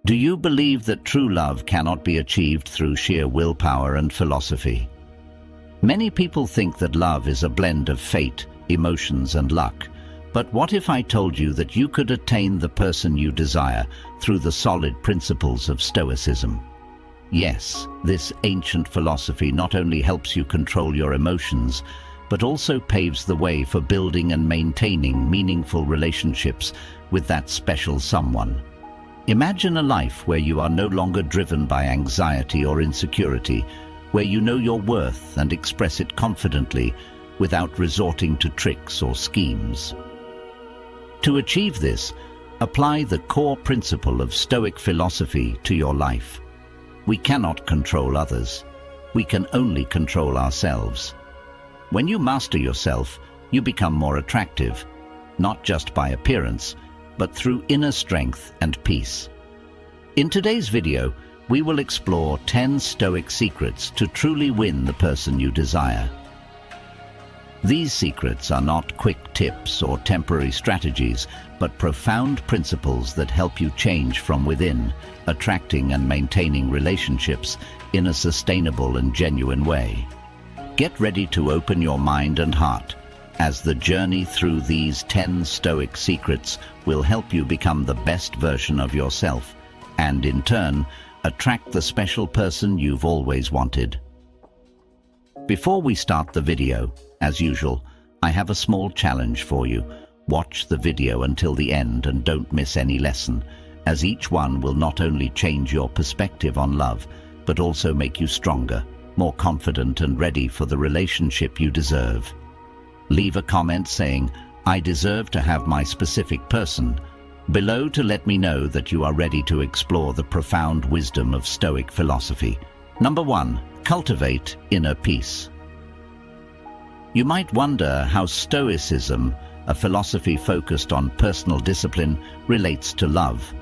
Do you believe that true love cannot be achieved through sheer willpower and philosophy? Many people think that love is a blend of fate, emotions, and luck. But what if I told you that you could attain the person you desire through the solid principles of Stoicism? Yes, this ancient philosophy not only helps you control your emotions, but also paves the way for building and maintaining meaningful relationships with that special someone. Imagine a life where you are no longer driven by anxiety or insecurity, where you know your worth and express it confidently without resorting to tricks or schemes. To achieve this, apply the core principle of Stoic philosophy to your life. We cannot control others. We can only control ourselves. When you master yourself, you become more attractive, not just by appearance, but through inner strength and peace. In today's video, we will explore 10 Stoic secrets to truly win the person you desire. These secrets are not quick tips or temporary strategies, but profound principles that help you change from within, attracting and maintaining relationships in a sustainable and genuine way. Get ready to open your mind and heart, as the journey through these 10 Stoic secrets will help you become the best version of yourself, and in turn, attract the special person you've always wanted. Before we start the video, as usual, I have a small challenge for you. Watch the video until the end and don't miss any lesson, as each one will not only change your perspective on love, but also make you stronger, more confident and ready for the relationship you deserve. Leave a comment saying, "I deserve to have my specific person," below to let me know that you are ready to explore the profound wisdom of Stoic philosophy. Number 1. Cultivate inner peace. You might wonder how Stoicism, a philosophy focused on personal discipline, relates to love.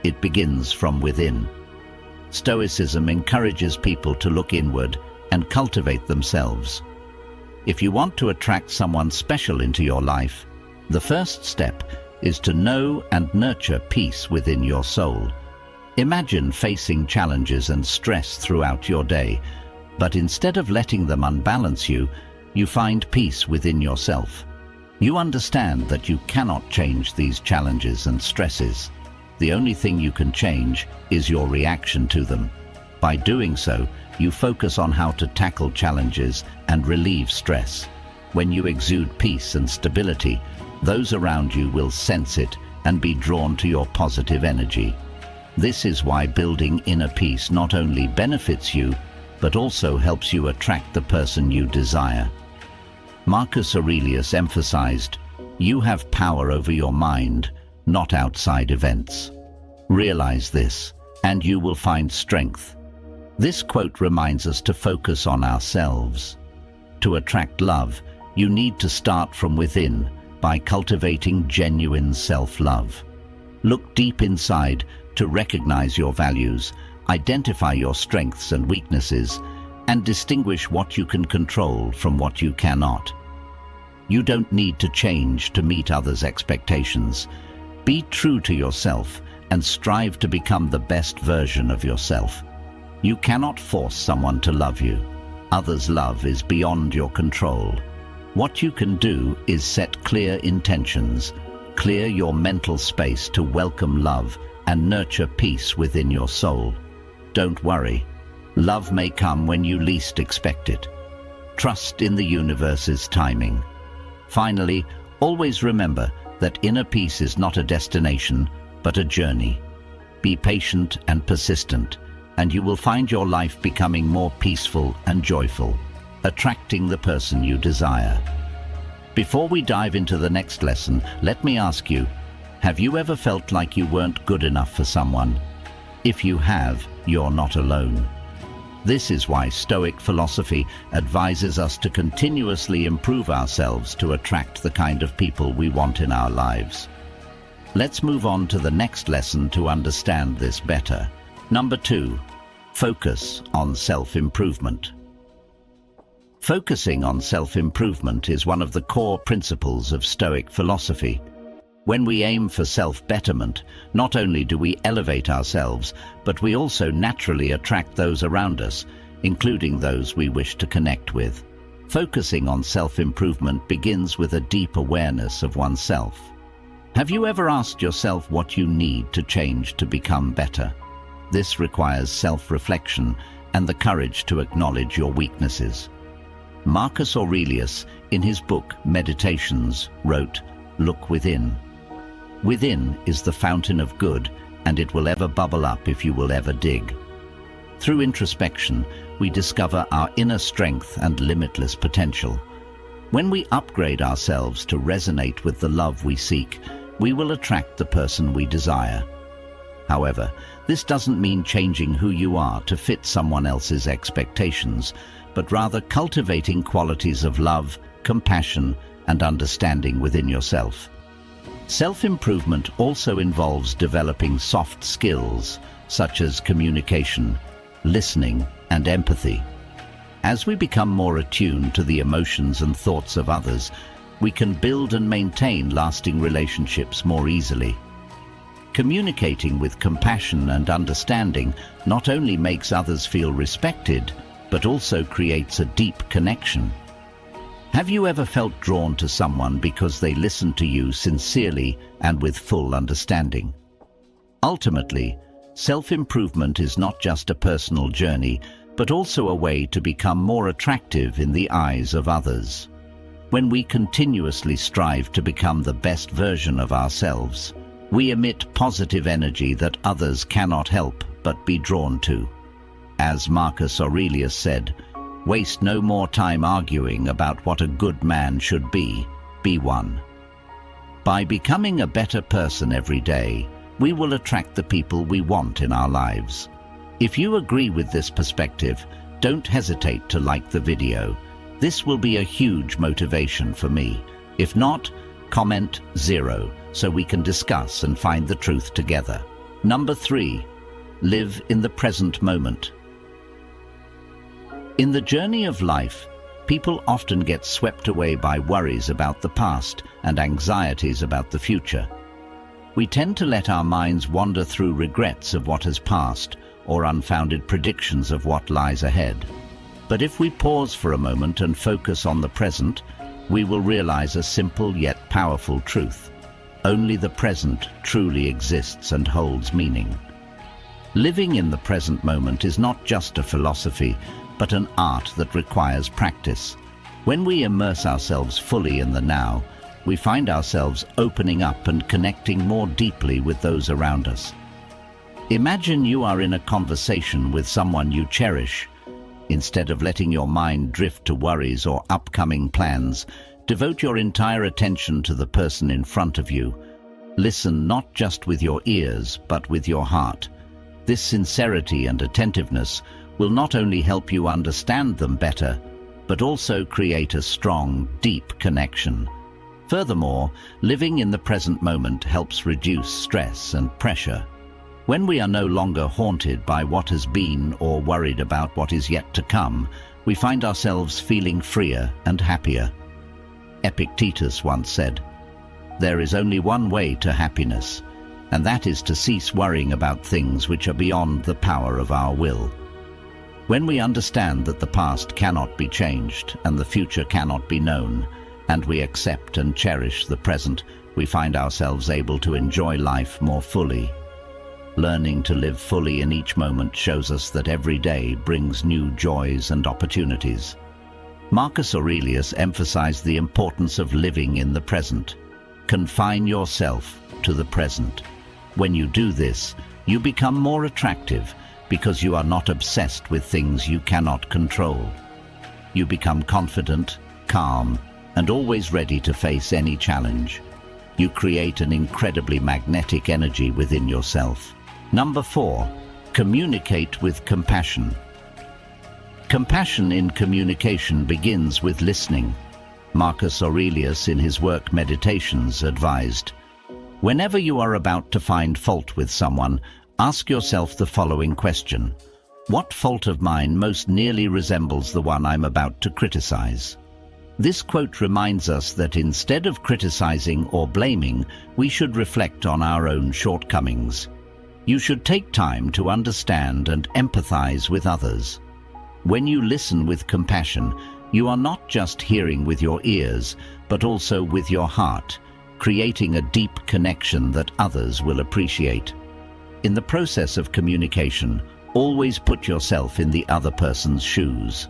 It begins from within. Stoicism encourages people to look inward and cultivate themselves. If you want to attract someone special into your life, the first step is to know and nurture peace within your soul. Imagine facing challenges and stress throughout your day, but instead of letting them unbalance you, you find peace within yourself. You understand that you cannot change these challenges and stresses. The only thing you can change is your reaction to them. By doing so, you focus on how to tackle challenges and relieve stress. When you exude peace and stability, those around you will sense it and be drawn to your positive energy. This is why building inner peace not only benefits you, but also helps you attract the person you desire. Marcus Aurelius emphasized, "You have power over your mind, not outside events." Realize this, and you will find strength. This quote reminds us to focus on ourselves. To attract love, you need to start from within by cultivating genuine self-love. Look deep inside to recognize your values, identify your strengths and weaknesses, and distinguish what you can control from what you cannot. You don't need to change to meet others' expectations. Be true to yourself and strive to become the best version of yourself. You cannot force someone to love you. Others' love is beyond your control. What you can do is set clear intentions, clear your mental space to welcome love and nurture peace within your soul. Don't worry. Love may come when you least expect it. Trust in the universe's timing. Finally, always remember that inner peace is not a destination, but a journey. Be patient and persistent, and you will find your life becoming more peaceful and joyful, attracting the person you desire. Before we dive into the next lesson, let me ask you, have you ever felt like you weren't good enough for someone? If you have, you're not alone. This is why Stoic philosophy advises us to continuously improve ourselves to attract the kind of people we want in our lives. Let's move on to the next lesson to understand this better. Number 2, focus on self-improvement. Focusing on self-improvement is one of the core principles of Stoic philosophy. When we aim for self-betterment, not only do we elevate ourselves, but we also naturally attract those around us, including those we wish to connect with. Focusing on self-improvement begins with a deep awareness of oneself. Have you ever asked yourself what you need to change to become better? This requires self-reflection and the courage to acknowledge your weaknesses. Marcus Aurelius, in his book Meditations, wrote, "Look within. Within is the fountain of good, and it will ever bubble up if you will ever dig." Through introspection, we discover our inner strength and limitless potential. When we upgrade ourselves to resonate with the love we seek, we will attract the person we desire. However, this doesn't mean changing who you are to fit someone else's expectations, but rather cultivating qualities of love, compassion, and understanding within yourself. Self-improvement also involves developing soft skills, such as communication, listening, and empathy. As we become more attuned to the emotions and thoughts of others, we can build and maintain lasting relationships more easily. Communicating with compassion and understanding not only makes others feel respected, but also creates a deep connection. Have you ever felt drawn to someone because they listened to you sincerely and with full understanding? Ultimately, self-improvement is not just a personal journey, but also a way to become more attractive in the eyes of others. When we continuously strive to become the best version of ourselves, we emit positive energy that others cannot help but be drawn to. As Marcus Aurelius said, "Waste no more time arguing about what a good man should be one." By becoming a better person every day, we will attract the people we want in our lives. If you agree with this perspective, don't hesitate to like the video. This will be a huge motivation for me. If not, comment 0 so we can discuss and find the truth together. Number 3, live in the present moment. In the journey of life, people often get swept away by worries about the past and anxieties about the future. We tend to let our minds wander through regrets of what has passed or unfounded predictions of what lies ahead. But if we pause for a moment and focus on the present, we will realize a simple yet powerful truth. Only the present truly exists and holds meaning. Living in the present moment is not just a philosophy, but an art that requires practice. When we immerse ourselves fully in the now, we find ourselves opening up and connecting more deeply with those around us. Imagine you are in a conversation with someone you cherish. Instead of letting your mind drift to worries or upcoming plans, devote your entire attention to the person in front of you. Listen not just with your ears, but with your heart. This sincerity and attentiveness will not only help you understand them better, but also create a strong, deep connection. Furthermore, living in the present moment helps reduce stress and pressure. When we are no longer haunted by what has been or worried about what is yet to come, we find ourselves feeling freer and happier. Epictetus once said, "There is only one way to happiness, and that is to cease worrying about things which are beyond the power of our will." When we understand that the past cannot be changed and the future cannot be known, and we accept and cherish the present, we find ourselves able to enjoy life more fully. Learning to live fully in each moment shows us that every day brings new joys and opportunities. Marcus Aurelius emphasized the importance of living in the present. Confine yourself to the present. When you do this, you become more attractive because you are not obsessed with things you cannot control. You become confident, calm, and always ready to face any challenge. You create an incredibly magnetic energy within yourself. Number 4, communicate with compassion. Compassion in communication begins with listening. Marcus Aurelius, in his work Meditations, advised, "Whenever you are about to find fault with someone, ask yourself the following question: what fault of mine most nearly resembles the one I'm about to criticize?" This quote reminds us that instead of criticizing or blaming, we should reflect on our own shortcomings. You should take time to understand and empathize with others. When you listen with compassion, you are not just hearing with your ears, but also with your heart, creating a deep connection that others will appreciate. In the process of communication, always put yourself in the other person's shoes.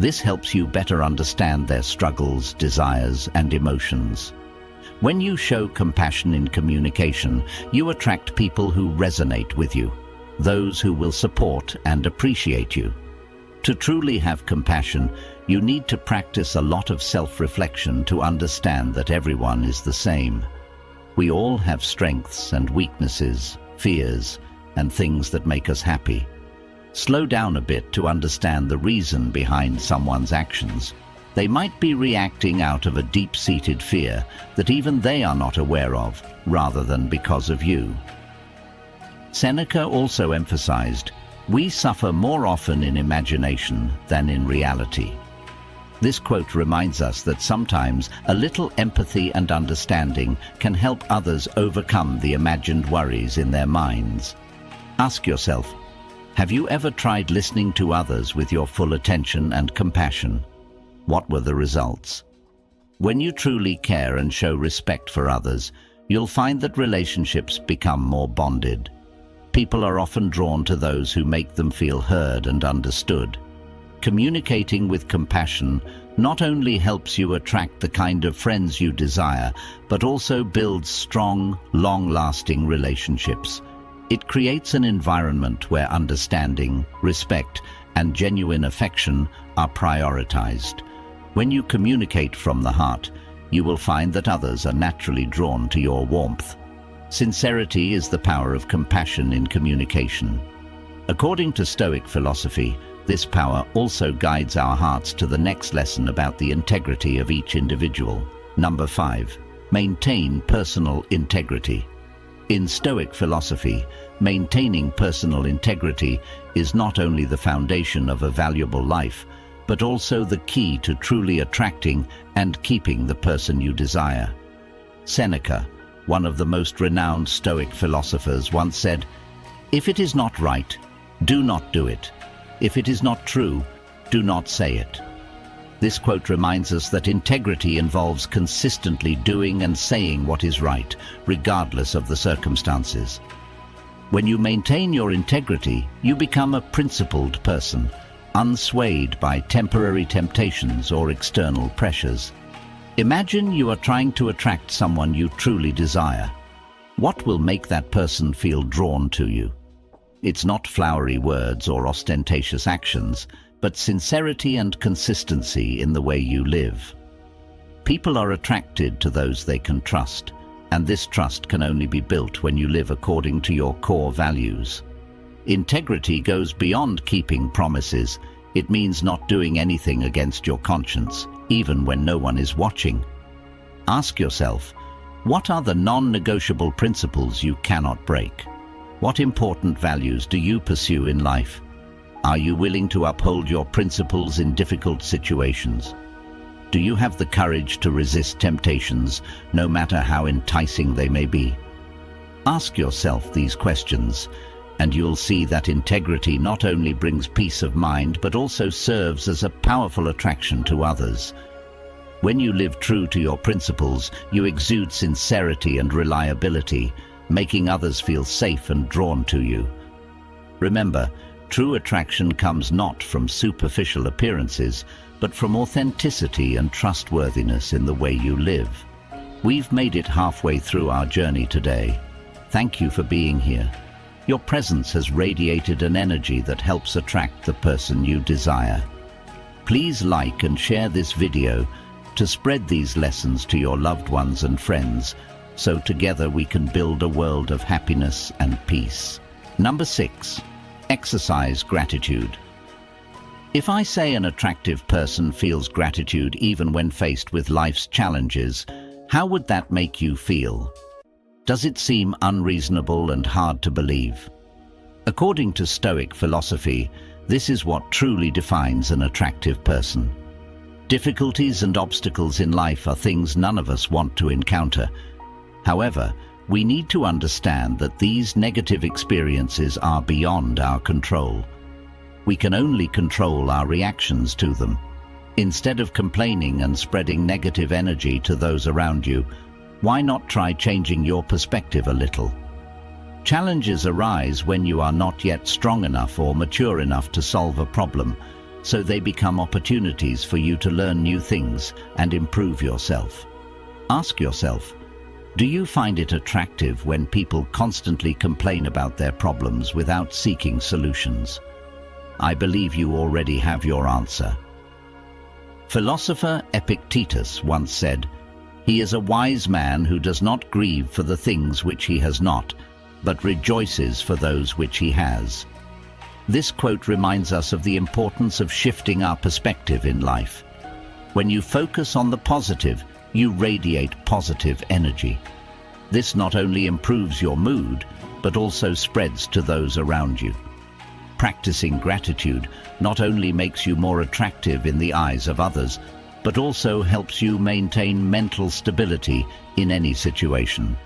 This helps you better understand their struggles, desires, and emotions. When you show compassion in communication, you attract people who resonate with you, those who will support and appreciate you. To truly have compassion, you need to practice a lot of self-reflection to understand that everyone is the same. We all have strengths and weaknesses, fears, and things that make us happy. Slow down a bit to understand the reason behind someone's actions. They might be reacting out of a deep-seated fear that even they are not aware of, rather than because of you. Seneca also emphasized, "We suffer more often in imagination than in reality." This quote reminds us that sometimes a little empathy and understanding can help others overcome the imagined worries in their minds. Ask yourself, have you ever tried listening to others with your full attention and compassion? What were the results? When you truly care and show respect for others, you'll find that relationships become more bonded. People are often drawn to those who make them feel heard and understood. Communicating with compassion not only helps you attract the kind of friends you desire, but also builds strong, long-lasting relationships. It creates an environment where understanding, respect, and genuine affection are prioritized. When you communicate from the heart, you will find that others are naturally drawn to your warmth. Sincerity is the power of compassion in communication. According to Stoic philosophy, this power also guides our hearts to the next lesson about the integrity of each individual. Number 5. Maintain personal integrity. In Stoic philosophy, maintaining personal integrity is not only the foundation of a valuable life, but also the key to truly attracting and keeping the person you desire. Seneca, one of the most renowned Stoic philosophers, once said, "If it is not right, do not do it. If it is not true, do not say it." This quote reminds us that integrity involves consistently doing and saying what is right, regardless of the circumstances. When you maintain your integrity, you become a principled person, unswayed by temporary temptations or external pressures. Imagine you are trying to attract someone you truly desire. What will make that person feel drawn to you? It's not flowery words or ostentatious actions, but sincerity and consistency in the way you live. People are attracted to those they can trust, and this trust can only be built when you live according to your core values. Integrity goes beyond keeping promises. It means not doing anything against your conscience, even when no one is watching. Ask yourself, what are the non-negotiable principles you cannot break? What important values do you pursue in life? Are you willing to uphold your principles in difficult situations? Do you have the courage to resist temptations, no matter how enticing they may be? Ask yourself these questions, and you'll see that integrity not only brings peace of mind, but also serves as a powerful attraction to others. When you live true to your principles, you exude sincerity and reliability, making others feel safe and drawn to you. Remember, true attraction comes not from superficial appearances, but from authenticity and trustworthiness in the way you live. We've made it halfway through our journey today. Thank you for being here. Your presence has radiated an energy that helps attract the person you desire. Please like and share this video to spread these lessons to your loved ones and friends, so together we can build a world of happiness and peace. Number 6. Exercise gratitude. If I say an attractive person feels gratitude even when faced with life's challenges, how would that make you feel? Does it seem unreasonable and hard to believe? According to Stoic philosophy, this is what truly defines an attractive person. Difficulties and obstacles in life are things none of us want to encounter. However, we need to understand that these negative experiences are beyond our control. We can only control our reactions to them. Instead of complaining and spreading negative energy to those around you, why not try changing your perspective a little? Challenges arise when you are not yet strong enough or mature enough to solve a problem, so they become opportunities for you to learn new things and improve yourself. Ask yourself, do you find it attractive when people constantly complain about their problems without seeking solutions? I believe you already have your answer. Philosopher Epictetus once said, "He is a wise man who does not grieve for the things which he has not, but rejoices for those which he has." This quote reminds us of the importance of shifting our perspective in life. When you focus on the positive, you radiate positive energy. This not only improves your mood, but also spreads to those around you. Practicing gratitude not only makes you more attractive in the eyes of others, but also helps you maintain mental stability in any situation.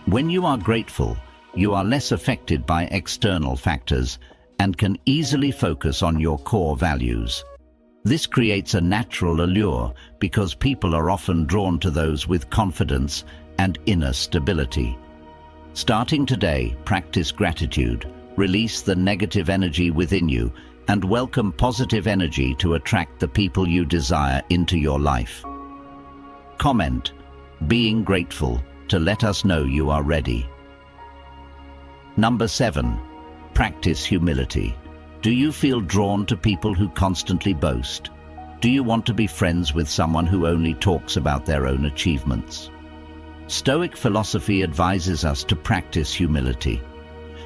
When you are grateful, you are less affected by external factors and can easily focus on your core values. This creates a natural allure because people are often drawn to those with confidence and inner stability. Starting today, practice gratitude, release the negative energy within you, and welcome positive energy to attract the people you desire into your life. Comment, "Being grateful," to let us know you are ready. Number 7. Practice humility. Do you feel drawn to people who constantly boast? Do you want to be friends with someone who only talks about their own achievements? Stoic philosophy advises us to practice humility.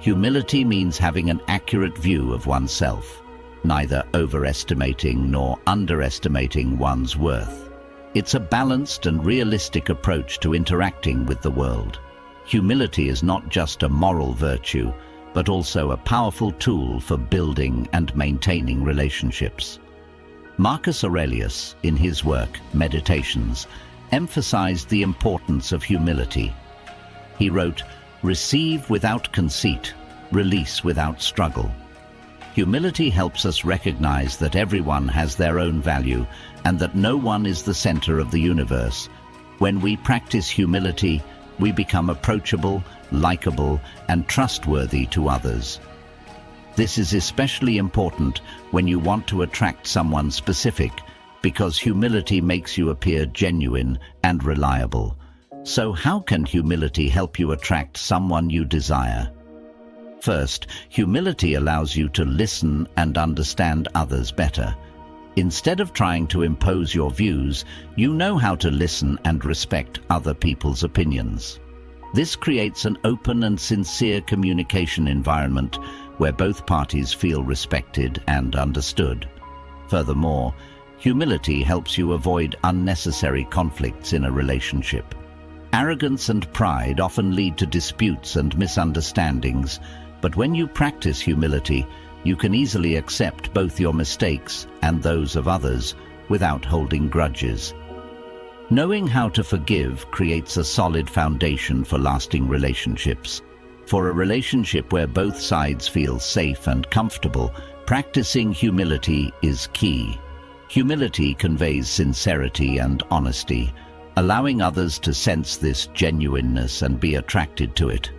Humility means having an accurate view of oneself, neither overestimating nor underestimating one's worth. It's a balanced and realistic approach to interacting with the world. Humility is not just a moral virtue, but also a powerful tool for building and maintaining relationships. Marcus Aurelius, in his work, Meditations, emphasized the importance of humility. He wrote, "Receive without conceit, release without struggle." Humility helps us recognize that everyone has their own value and that no one is the center of the universe. When we practice humility, we become approachable, likable, and trustworthy to others. This is especially important when you want to attract someone specific, because humility makes you appear genuine and reliable. So how can humility help you attract someone you desire? First, humility allows you to listen and understand others better. Instead of trying to impose your views, you know how to listen and respect other people's opinions. This creates an open and sincere communication environment where both parties feel respected and understood. Furthermore, humility helps you avoid unnecessary conflicts in a relationship. Arrogance and pride often lead to disputes and misunderstandings, but when you practice humility, you can easily accept both your mistakes and those of others without holding grudges. Knowing how to forgive creates a solid foundation for lasting relationships. For a relationship where both sides feel safe and comfortable, practicing humility is key. Humility conveys sincerity and honesty, allowing others to sense this genuineness and be attracted to it.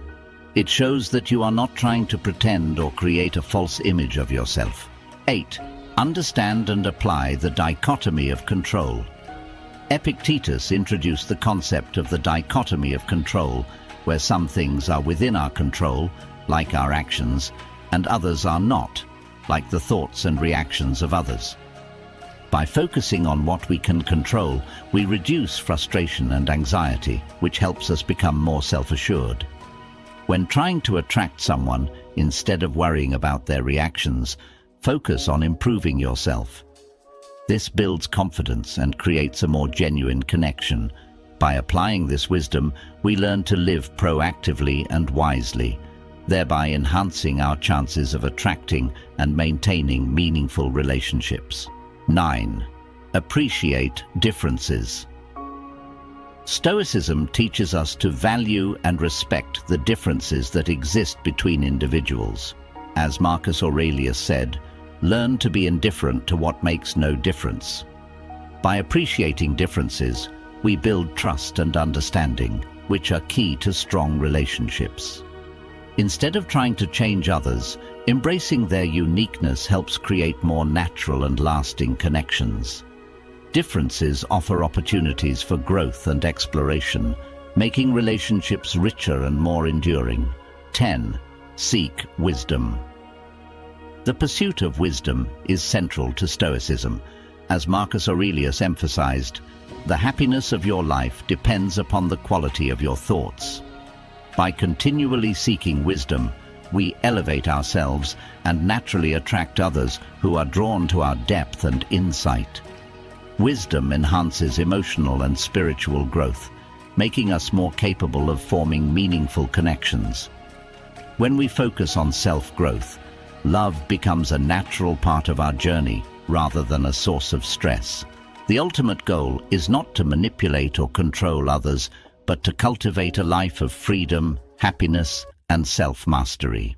It shows that you are not trying to pretend or create a false image of yourself. 8. Understand and apply the dichotomy of control. Epictetus introduced the concept of the dichotomy of control, where some things are within our control, like our actions, and others are not, like the thoughts and reactions of others. By focusing on what we can control, we reduce frustration and anxiety, which helps us become more self-assured. When trying to attract someone, instead of worrying about their reactions, focus on improving yourself. This builds confidence and creates a more genuine connection. By applying this wisdom, we learn to live proactively and wisely, thereby enhancing our chances of attracting and maintaining meaningful relationships. 9. Appreciate differences. Stoicism teaches us to value and respect the differences that exist between individuals. As Marcus Aurelius said, learn to be indifferent to what makes no difference. By appreciating differences, we build trust and understanding, which are key to strong relationships. Instead of trying to change others, embracing their uniqueness helps create more natural and lasting connections. Differences offer opportunities for growth and exploration, making relationships richer and more enduring. 10. Seek wisdom. The pursuit of wisdom is central to Stoicism. As Marcus Aurelius emphasized, the happiness of your life depends upon the quality of your thoughts. By continually seeking wisdom, we elevate ourselves and naturally attract others who are drawn to our depth and insight. Wisdom enhances emotional and spiritual growth, making us more capable of forming meaningful connections. When we focus on self-growth, love becomes a natural part of our journey rather than a source of stress. The ultimate goal is not to manipulate or control others, but to cultivate a life of freedom, happiness, and self-mastery.